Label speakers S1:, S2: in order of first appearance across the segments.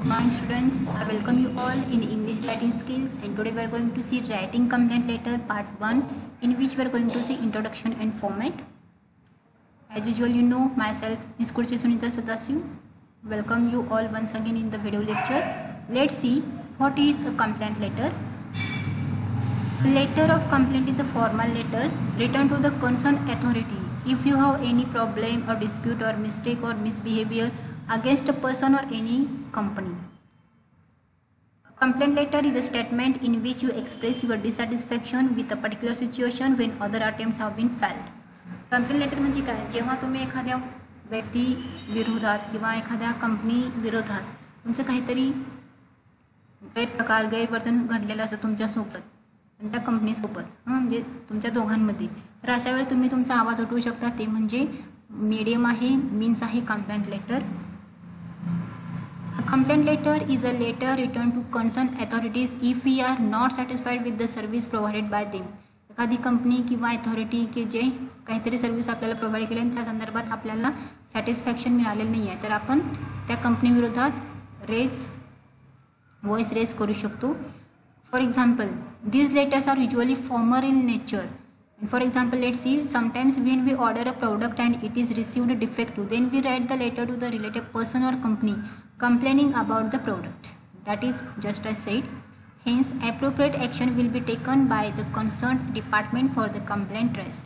S1: Good morning students, I welcome you all in English writing skills, and today we are going to see writing complaint letter part 1, in which we are going to see introduction and format. As usual, you know myself, Ms. Kurchi Sunita Sadasiv. Welcome you all once again in the video lecture. Let's see what is a complaint letter. Letter of complaint is a formal letter written to the concerned authority if you have any problem or dispute or mistake or misbehavior against a person or any company. A complaint letter is a statement in which you express your dissatisfaction with a particular situation when other attempts have been failed. Complaint letter म्हणजे काय, जेव्हा तुम्ही एखाद्या व्यक्ती विरोधात किंवा एखाद्या company विरोधात तुमचं काहीतरी गैरप्रकार गैरवर्तन घडलेलं असतं तुमच्यासोबत आणि त्या कंपनीसोबत म्हणजे तुमच्या दोघांमध्ये, तर अशा वेळी तुम्ही तुमचा आवाज उठवू शकता. ते म्हणजे मीडियम आहे, मीन्स आहे complaint letter. A complaint letter is a letter written to concerned authorities if we are not satisfied with the service provided by them. एखादी कंपनी किंवा अथॉरिटी की जे काहीतरी सर्व्हिस आपल्याला प्रोव्हाइड केली आणि त्या संदर्भात आपल्याला सॅटिस्फॅक्शन मिळालेलं नाही आहे, तर आपण त्या कंपनीविरोधात व्हॉइस रेज करू शकतो. For example, these letters are usually formal in nature. And for example, let's see, sometimes when we order a product and it is received defective, then we write the letter to the related person or company complaining about the product. That is just as said. Hence, appropriate action will be taken by the concerned department for the complaint raised.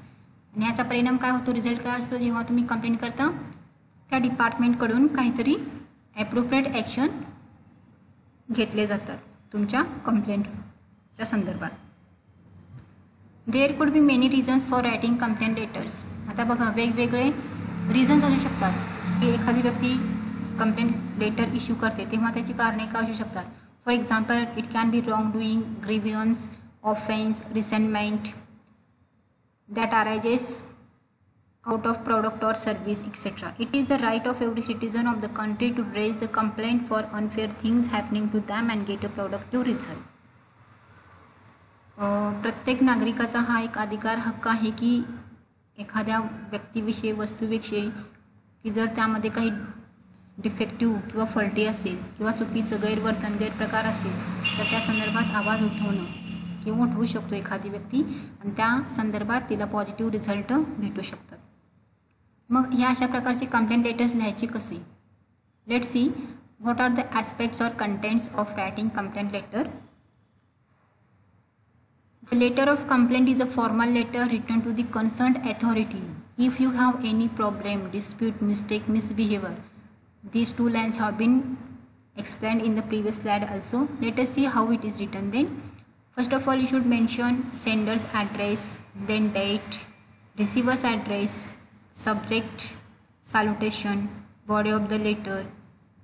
S1: आणि याचा परिणाम काय होतो, result काय असतो, जेव्हा तुम्ही complaint करता त्या डिपार्टमेंटकडून काहीतरी ॲप्रोप्रिएट ॲक्शन घेतले जातात तुमच्या कंप्लेंटच्या संदर्भात. There could be many reasons for writing complaint letters. आता बघा, वेगवेगळे रिझन्स असू शकतात की एखादी व्यक्ती कंप्लेंट लेटर इश्यू करते तेव्हा त्याची कारणे काय असू शकतात. For example, it can be wrong doing, grievance, offence, resentment that arises out of product or service, etc. It is the right of every citizen of the country to raise the complaint for unfair things happening to them and get a productive result. प्रत्येक नागरिकाचा हा एक अधिकार हक्क आहे की एखाद्या व्यक्तीविषयी वस्तूविषयी की जर त्यामध्ये काही डिफेक्टिव्ह किंवा फॉल्टी असेल किंवा चुकीचं गैरवर्तन गैरप्रकार असेल तर त्या संदर्भात आवाज उठवणं किंवा उठवू शकतो एखादी व्यक्ती आणि त्या संदर्भात तिला पॉझिटिव्ह रिझल्ट भेटू शकतात. मग ह्या अशा प्रकारचे कंप्लेंट लेटर्स लिहायचे कसे. Let's see what are the aspects or contents of writing complaint letter. The letter of complaint is a formal letter written to the concerned authority if you have any problem, dispute, mistake, misbehavior. These two lines have been explained in the previous slide also. Let us see how it is written then. First of all, you should mention sender's address, then date, receiver's address, subject, salutation, body of the letter,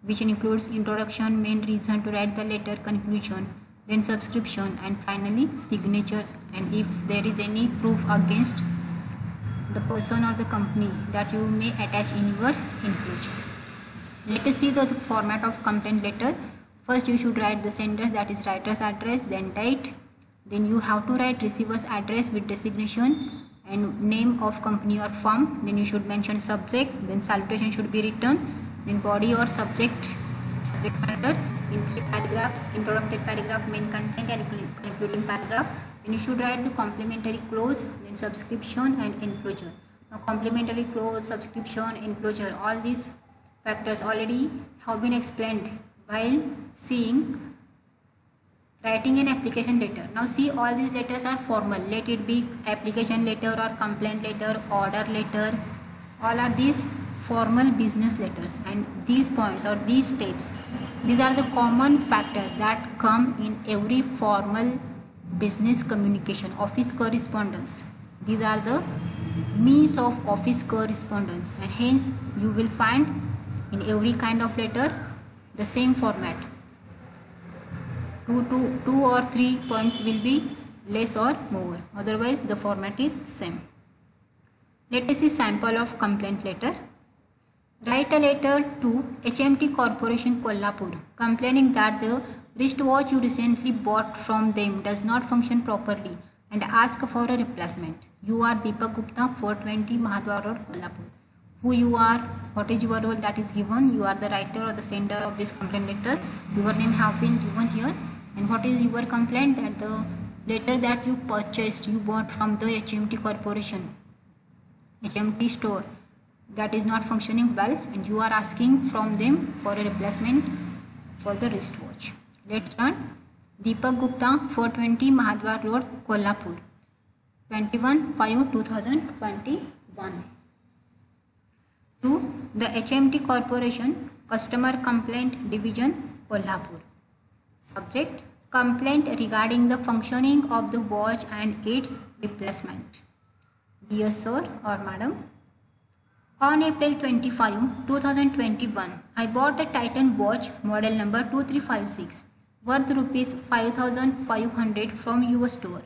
S1: which includes introduction, main reason to write the letter, conclusion, then subscription, and finally signature, and if there is any proof against the person or the company that you may attach in your enclosure. Let us see the format of complaint letter. First, you should write the sender, that is writer's address, then date, then you have to write receiver's address with designation and name of company or firm, then you should mention subject, then salutation should be written, then body or subject matter in 3 paragraphs, introductory paragraph, main content and concluding paragraph. Then you should write the complimentary clause, then subscription and enclosure. Now complimentary clause, subscription, enclosure, all these factors already have been explained while seeing writing an application letter. Now see, all these letters are formal. Let it be application letter or complaint letter, order letter, all are these formal business letters. And these points or these steps, these are the common factors that come in every formal business communication, office correspondence. These are the means of office correspondence, and hence you will find in every kind of letter the same format. Two or three points will be less or more, otherwise the format is same. Let us see sample of complaint letter. Write a letter to HMT Corporation Kolhapur complaining that the wristwatch you recently bought from them does not function properly and ask for a replacement. You are Deepak Gupta, 420 Mahadwar Road, Kolhapur. who you are, what is your role that is given, you are the writer or the sender of this complaint letter, your name have been given here, and what is your complaint, that the letter that you purchased, you bought from the HMT Corporation, HMT store, that is not functioning well, and you are asking from them for a replacement for the wristwatch. Let's start. Deepak Gupta, 420 Mahadwar Road, Kolhapur, 21/5/2021. To the HMT Corporation, Customer Complaint Division, Kolhapur. Subject: complaint regarding the functioning of the watch and its replacement. Dear sir or madam, on April 25, 2021, I bought a Titan watch model number 2356 worth rupees 5,500 from your store.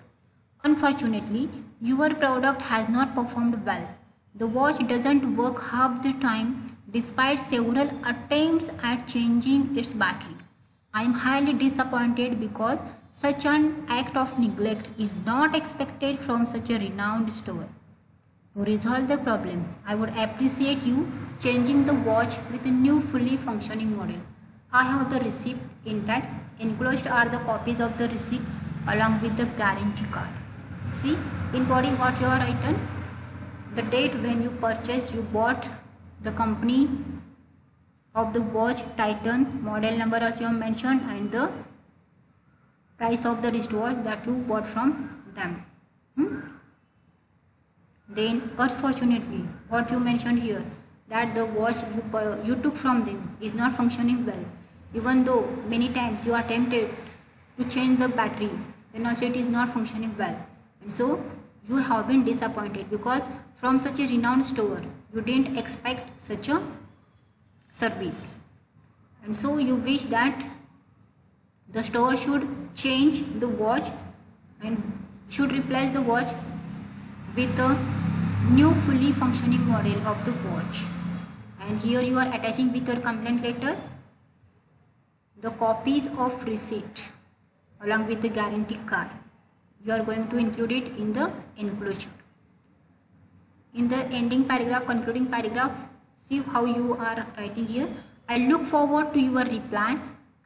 S1: Unfortunately, your product has not performed well. The watch doesn't work half the time despite several attempts at changing its battery. I am highly disappointed because such an act of neglect is not expected from such a renowned store. To resolve the problem, I would appreciate you changing the watch with a new fully functioning model. I have the receipt intact. Enclosed are the copies of the receipt along with the guarantee card. See, in body what you are written, the date when you purchased, you bought, the company of the watch, Titan, model number also mentioned, and the price of the wristwatch that you bought from them. Then unfortunately, what you mentioned here, that the watch you took from them is not functioning well, even though many times you are tempted to change the battery, then also it is not functioning well, and so you have been disappointed because from such a renowned store you didn't expect such a service, and so you wish that the store should change the watch and should replace the watch with a new fully functioning model of the watch. And here you are attaching with your complaint letter the copies of receipt along with the guarantee card. You are going to include it in the enclosure. In the ending paragraph, concluding paragraph, see how you are writing here. I look forward to your reply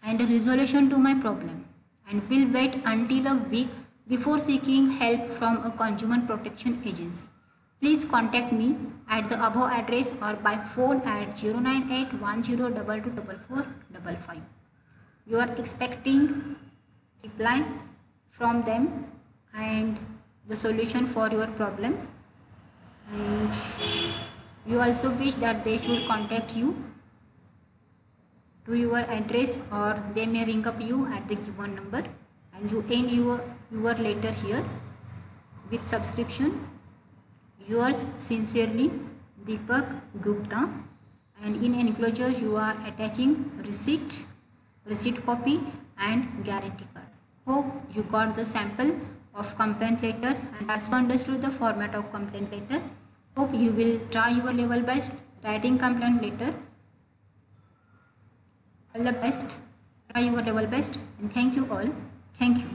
S1: and a resolution to my problem, and will wait until a week before seeking help from a consumer protection agency. Please contact me at the above address or by phone at 09810224455. You are expecting reply from them and the solution for your problem, and you also wish that they should contact you to your address, or they may ring up you at the given number, and you end your letter here with subscription. Yours sincerely, Deepak Gupta, and in enclosure you are attaching receipt copy and guarantee card. Hope you got the sample of complaint letter and also understood the format of complaint letter. Hope you will try your level best writing complaint letter. All the best. Try your level best, and thank you all. Thank you.